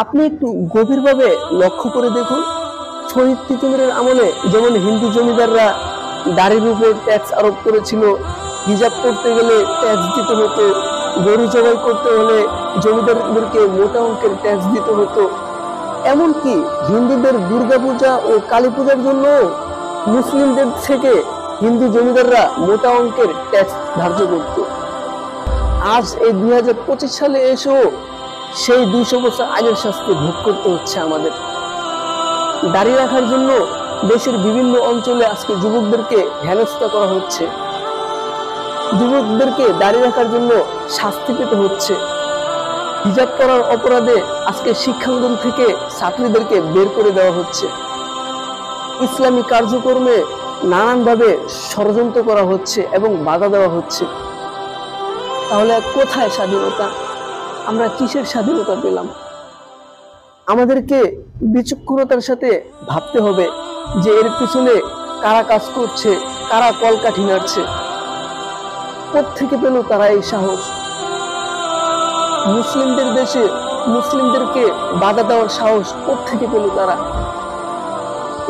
আপনি একটু গভীরভাবে লক্ষ্য করে দেখুন, শহীদ তিতুমিরের আমলে যেমন হিন্দু জমিদাররা দাড়ির উপর ট্যাক্স আরোপ করেছিল, হিজাব করতে গেলে ট্যাক্স দিতে হতো, গরু জবাই করতে হলে জমিদারদেরকে মোটা অঙ্কের ট্যাক্স দিতে হতো। এমনকি হিন্দুদের দুর্গাপূজা ও কালী পূজার জন্য মুসলিমদের থেকে হিন্দু জমিদাররা মোটা অঙ্কের ট্যাক্স ধার্য করত। আজ এই 2025 সালে এসেও সেই 200 বছর আগের শাস্তি ভোগ করতে হচ্ছে আমাদের। দাড়ি রাখার জন্য দেশের বিভিন্ন অঞ্চলে আজকে যুবকদেরকে হেনস্থা করা হচ্ছে, যুবকদেরকে দাড়ি রাখার জন্য শাস্তি পেতে হচ্ছে। হিজাব করার অপরাধে আজকে শিক্ষাঙ্গন থেকে ছাত্রীদেরকে বের করে দেওয়া হচ্ছে। ইসলামী কার্যক্রমে নানানভাবে ষড়যন্ত্র করা হচ্ছে এবং বাধা দেওয়া হচ্ছে। তাহলে কোথায় স্বাধীনতা? আমরা কিসের স্বাধীনতা পেলাম? আমাদেরকে বিচক্ষণতার সাথে ভাবতে হবে যে এর পিছনে কারা কাজ করছে, কারা কলকাঠি নাড়ছে, কোত্থেকে পেল তারা এই সাহস? মুসলিমদের দেশে মুসলিমদেরকে বাধা দেওয়ার সাহস কোত্থেকে পেল তারা?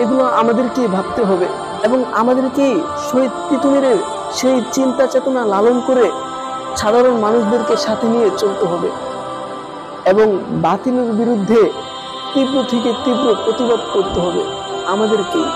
এগুলো আমাদেরকে ভাবতে হবে এবং আমাদেরকে শহীদ তিতুমিরের সেই চিন্তা চেতনা লালন করে সাধারণ মানুষদেরকে সাথে নিয়ে চলতে হবে এবং বাতিলের বিরুদ্ধে তীব্র থেকে তীব্র প্রতিবাদ করতে হবে আমাদেরকেই।